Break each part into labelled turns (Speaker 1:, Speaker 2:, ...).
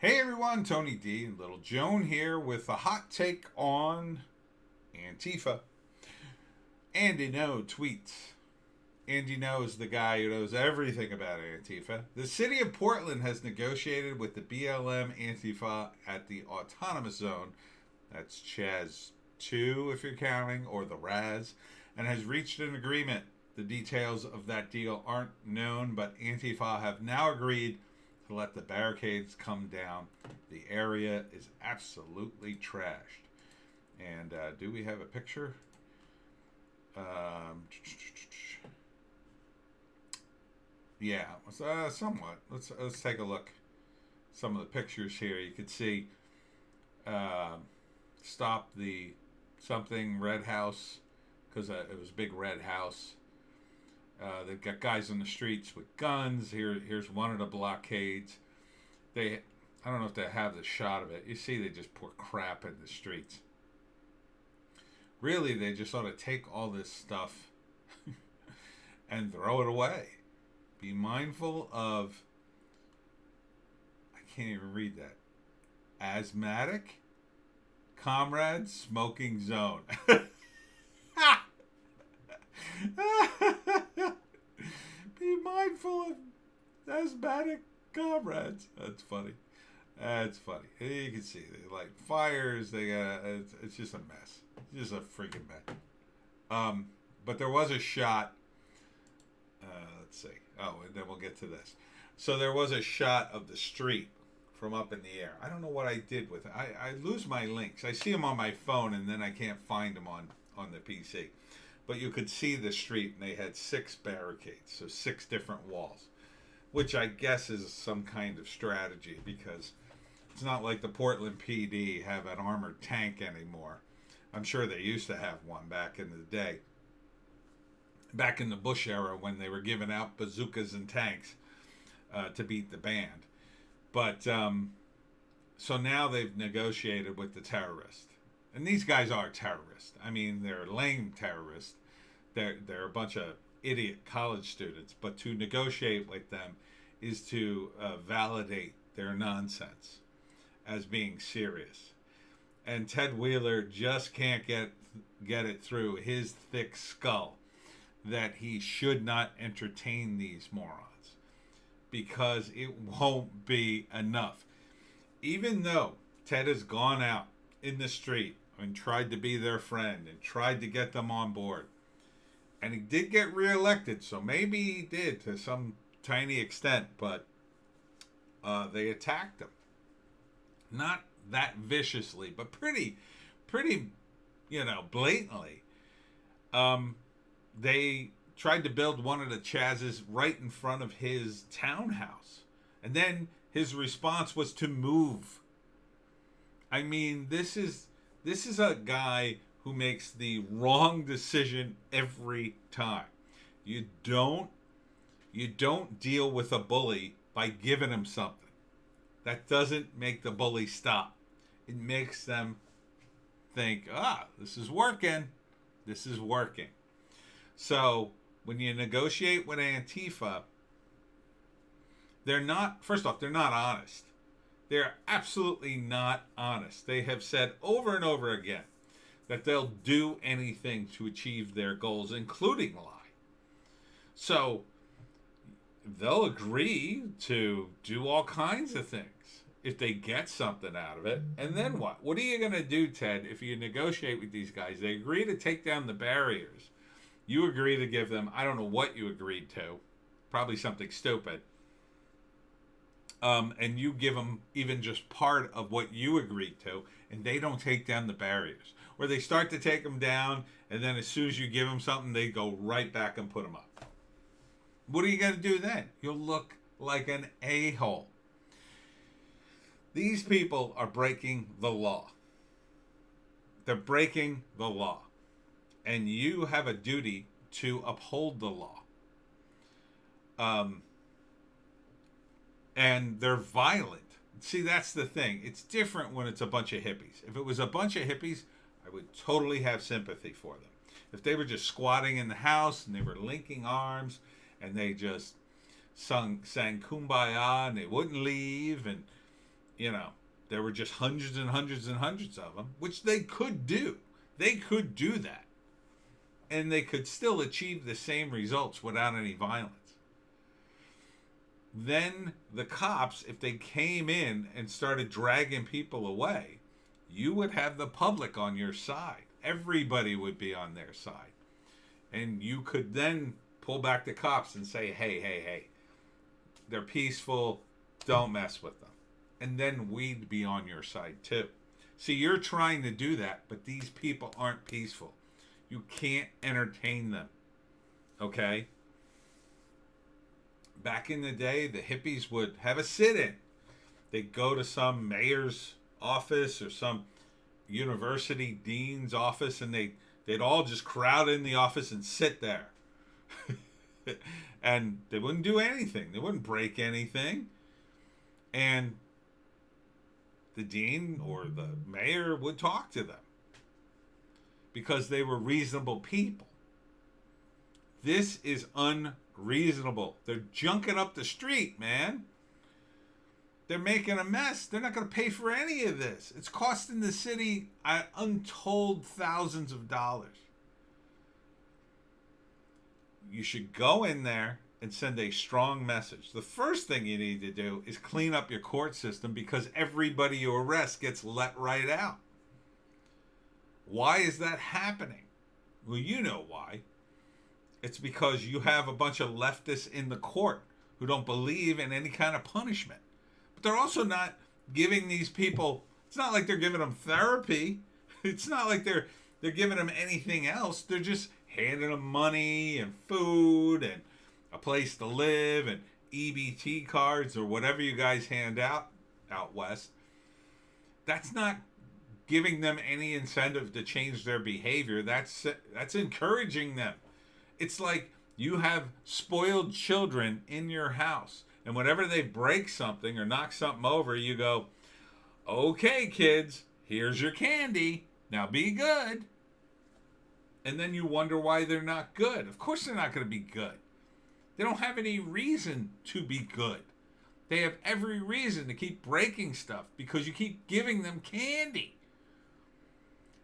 Speaker 1: Hey everyone, Tony D and Little Joan here with a hot take on Antifa. Andy No tweets. Andy No is the guy who knows everything about Antifa. The city of Portland has negotiated with the BLM Antifa at the Autonomous Zone, that's Chaz 2 if you're counting, or the Raz, and has reached an agreement. The details of that deal aren't known, but Antifa have now agreed to let the barricades come down. The area is absolutely trashed. And do we have a picture? Yeah, somewhat. Let's take a look. Some of the pictures here. You can see stop the something red house because it was a big red house. They've got guys on the streets with guns. Here's one of the blockades. I don't know if they have the shot of it. You see, they just pour crap in the streets. Really, they just ought to take all this stuff and throw it away. Be mindful of, I can't even read that, asthmatic comrades smoking zone. Be mindful of asthmatic comrades. That's funny. That's funny. You can see they light fires. It's just a mess. It's just a freaking mess. But there was a shot. Let's see. Oh, and then we'll get to this. So there was a shot of the street from up in the air. I don't know what I did with it. I lose my links. I see them on my phone, and then I can't find them on the PC. But you could see the street, and they had 6 barricades, so 6 different walls, which I guess is some kind of strategy because it's not like the Portland PD have an armored tank anymore. I'm sure they used to have one back in the day, back in the Bush era when they were giving out bazookas and tanks to beat the band. But so now they've negotiated with the terrorists. And these guys are terrorists. I mean, they're lame terrorists. They're a bunch of idiot college students. But to negotiate with them is to validate their nonsense as being serious. And Ted Wheeler just can't get it through his thick skull that he should not entertain these morons because it won't be enough. Even though Ted has gone out in the street and tried to be their friend and tried to get them on board. And he did get reelected, so maybe he did to some tiny extent, but they attacked him. Not that viciously, but pretty, blatantly. They tried to build one of the Chaz's right in front of his townhouse. And then his response was to move. I mean, this is a guy who makes the wrong decision every time. You don't deal with a bully by giving him something. That doesn't make the bully stop. It makes them think, this is working. This is working. So when you negotiate with Antifa, they're not honest. They're absolutely not honest. They have said over and over again that they'll do anything to achieve their goals, including lie. So they'll agree to do all kinds of things if they get something out of it. And then what? What are you going to do, Ted, if you negotiate with these guys? They agree to take down the barriers. You agree to give them, I don't know what you agreed to, probably something stupid. And you give them even just part of what you agreed to, and they don't take down the barriers. Or they start to take them down, and then as soon as you give them something, they go right back and put them up. What are you going to do then? You'll look like an a-hole. These people are breaking the law. They're breaking the law. And you have a duty to uphold the law. And they're violent. See, that's the thing. It's different when it's a bunch of hippies. If it was a bunch of hippies, I would totally have sympathy for them. If they were just squatting in the house and they were linking arms and they just sang Kumbaya and they wouldn't leave and you know, there were just hundreds and hundreds and hundreds of them, which they could do. They could do that. And they could still achieve the same results without any violence. Then the cops, if they came in and started dragging people away, you would have the public on your side. Everybody would be on their side. And you could then pull back the cops and say, hey, they're peaceful, don't mess with them. And then we'd be on your side too. See, you're trying to do that, but these people aren't peaceful. You can't entertain them. Okay? Back in the day, the hippies would have a sit-in. They'd go to some mayor's office or some university dean's office, and they'd all just crowd in the office and sit there. And they wouldn't do anything. They wouldn't break anything. And the dean or the mayor would talk to them because they were reasonable people. This is unreasonable. They're junking up the street, man. They're making a mess. They're not going to pay for any of this. It's costing the city untold thousands of dollars. You should go in there and send a strong message. The first thing you need to do is clean up your court system, because everybody you arrest gets let right out. Why is that happening? Well, you know why. It's because you have a bunch of leftists in the court who don't believe in any kind of punishment. But they're also not giving these people, it's not like they're giving them therapy. It's not like they're giving them anything else. They're just handing them money and food and a place to live and EBT cards or whatever you guys hand out west. That's not giving them any incentive to change their behavior. That's encouraging them. It's like you have spoiled children in your house, and whenever they break something or knock something over, you go, okay, kids, here's your candy. Now be good. And then you wonder why they're not good. Of course they're not going to be good. They don't have any reason to be good. They have every reason to keep breaking stuff because you keep giving them candy.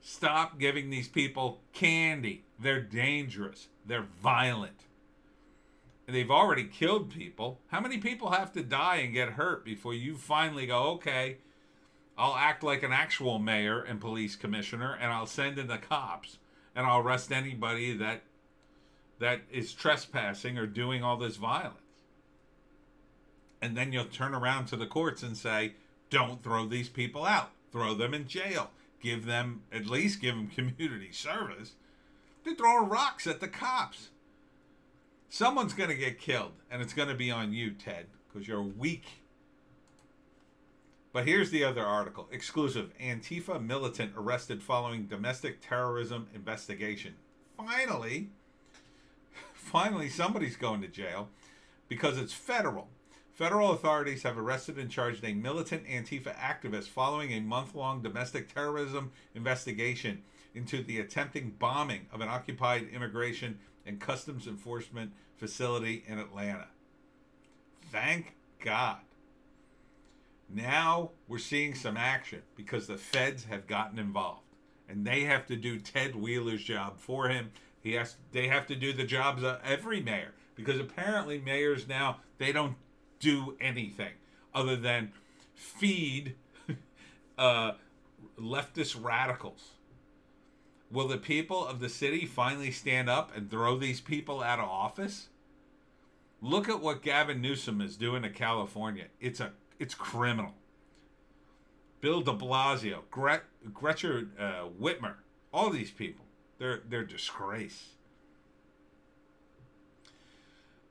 Speaker 1: Stop giving these people candy. They're dangerous. They're violent. They've already killed people. How many people have to die and get hurt before you finally go, okay, I'll act like an actual mayor and police commissioner, and I'll send in the cops, and I'll arrest anybody that is trespassing or doing all this violence. And then you'll turn around to the courts and say, don't throw these people out. Throw them in jail. At least give them community service. They're throwing rocks at the cops. Someone's going to get killed, and it's going to be on you, Ted, because you're weak. But here's the other article. Exclusive. Antifa militant arrested following domestic terrorism investigation. Finally, somebody's going to jail because it's federal. Federal authorities have arrested and charged a militant Antifa activist following a month-long domestic terrorism investigation into the attempting bombing of an occupied immigration and customs enforcement facility in Atlanta. Thank God. Now we're seeing some action because the feds have gotten involved. And they have to do Ted Wheeler's job for him. They have to do the jobs of every mayor. Because apparently mayors now, they don't do anything other than feed leftist radicals. Will the people of the city finally stand up and throw these people out of office? Look at what Gavin Newsom is doing to California. It's criminal. Bill de Blasio, Gretchen Whitmer, all these people, they're disgrace.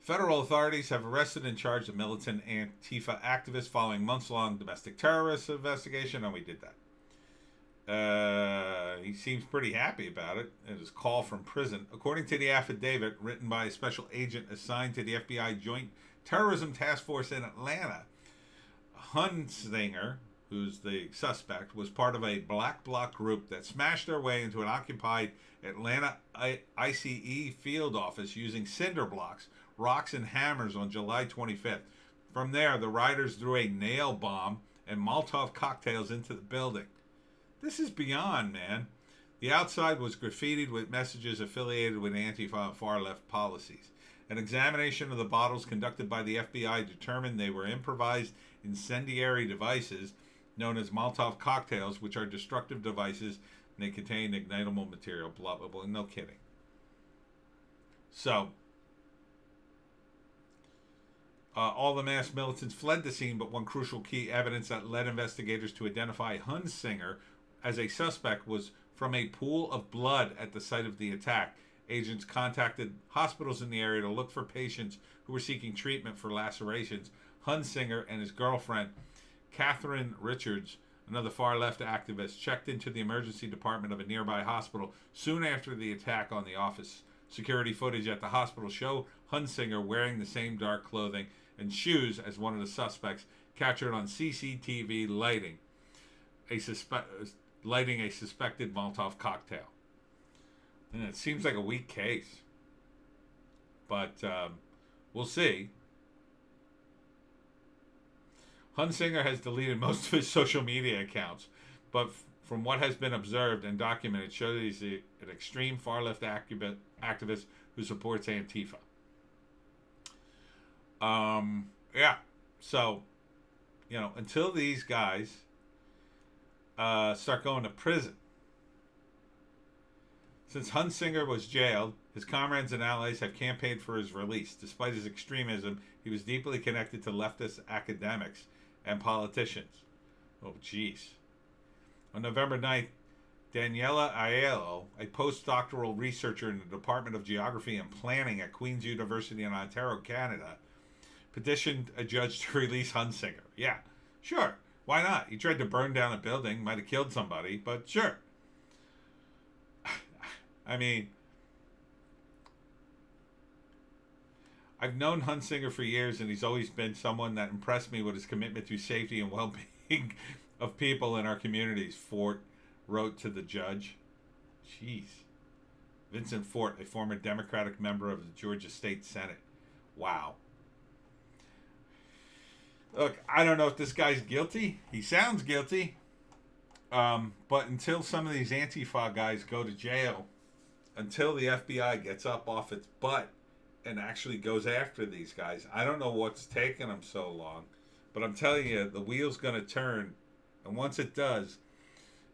Speaker 1: Federal authorities have arrested and charged a militant Antifa activist following months-long domestic terrorist investigation, and we did that. He seems pretty happy about it. It is a call from prison. According to the affidavit written by a special agent assigned to the FBI Joint Terrorism Task Force in Atlanta, Hunsinger, who's the suspect, was part of a black bloc group that smashed their way into an occupied Atlanta ICE field office using cinder blocks, rocks, and hammers on July 25th. From there, the rioters threw a nail bomb and Molotov cocktails into the building. This is beyond, man. The outside was graffitied with messages affiliated with Antifa and far-left policies. An examination of the bottles conducted by the FBI determined they were improvised incendiary devices known as Molotov cocktails, which are destructive devices, and they contain ignitable material, blah, blah, blah. No kidding. So, all the masked militants fled the scene, but one crucial key evidence that led investigators to identify Hunsinger as a suspect was from a pool of blood at the site of the attack. Agents contacted hospitals in the area to look for patients who were seeking treatment for lacerations. Hunsinger and his girlfriend, Catherine Richards, another far-left activist, checked into the emergency department of a nearby hospital soon after the attack on the office. Security footage at the hospital showed Hunsinger wearing the same dark clothing and shoes as one of the suspects, captured on CCTV lighting a suspected Molotov cocktail. And it seems like a weak case, but we'll see. Hunsinger has deleted most of his social media accounts, but from what has been observed and documented, shows he's an extreme far-left activist who supports Antifa. Yeah. So, until these guys start going to prison. Since Hunsinger was jailed, his comrades and allies have campaigned for his release. Despite his extremism, he was deeply connected to leftist academics and politicians. Oh, jeez. On November 9th, Daniela Aiello, a postdoctoral researcher in the Department of Geography and Planning at Queen's University in Ontario, Canada, petitioned a judge to release Hunsinger. Yeah, sure. Why not? He tried to burn down a building, might have killed somebody, but sure. I mean, I've known Hunsinger for years, and he's always been someone that impressed me with his commitment to safety and well-being of people in our communities, Fort wrote to the judge. Jeez. Vincent Fort, a former Democratic member of the Georgia State Senate. Wow. Look, I don't know if this guy's guilty. He sounds guilty. But until some of these Antifa guys go to jail, until the FBI gets up off its butt and actually goes after these guys, I don't know what's taking them so long. But I'm telling you, the wheel's going to turn. And once it does,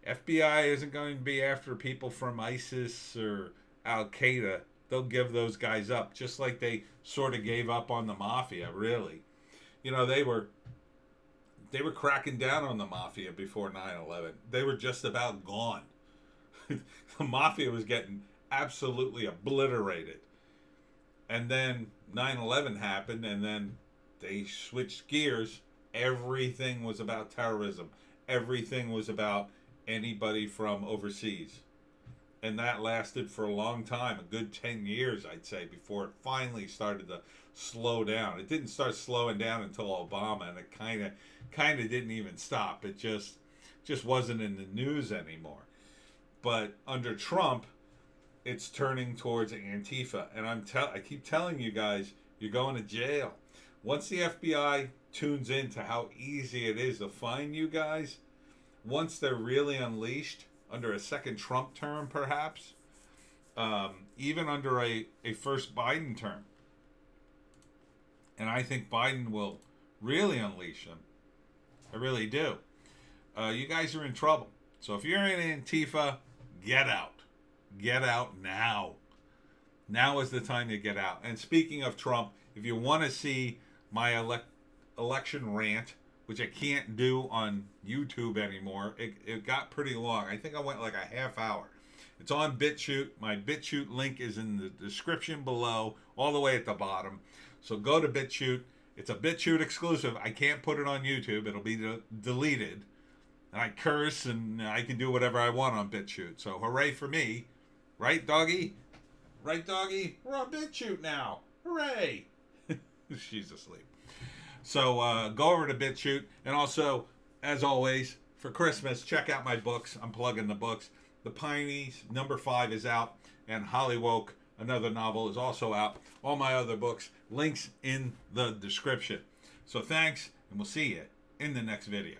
Speaker 1: FBI isn't going to be after people from ISIS or Al-Qaeda. They'll give those guys up, just like they sort of gave up on the mafia, really. They were cracking down on the mafia before 9/11. They were just about gone. The mafia was getting absolutely obliterated. And then 9/11 happened, and then they switched gears. Everything was about terrorism. Everything was about anybody from overseas. And that lasted for a long time, a good 10 years, I'd say, before it finally started to slow down. It didn't start slowing down until Obama, and it kind of didn't even stop. It just wasn't in the news anymore. But under Trump, it's turning towards Antifa, and I keep telling you guys, you're going to jail. Once the FBI tunes into how easy it is to find you guys, once they're really unleashed under a second Trump term, perhaps, even under a first Biden term, and I think Biden will really unleash them. I really do. You guys are in trouble. So if you're in Antifa, get out. Get out now. Now is the time to get out. And speaking of Trump, if you want to see my election rant, which I can't do on YouTube anymore, it got pretty long. I think I went like a half hour. It's on BitChute. My BitChute link is in the description below, all the way at the bottom. So go to BitChute. It's a BitChute exclusive. I can't put it on YouTube. It'll be deleted. And I curse, and I can do whatever I want on BitChute. So hooray for me. Right, doggy? Right, doggy? We're on BitChute now. Hooray. She's asleep. So go over to BitChute. And also, as always, for Christmas, check out my books. I'm plugging the books. The Pineys, #5 is out. And Hollywoke, another novel, is also out. All my other books, links in the description. So thanks, and we'll see you in the next video.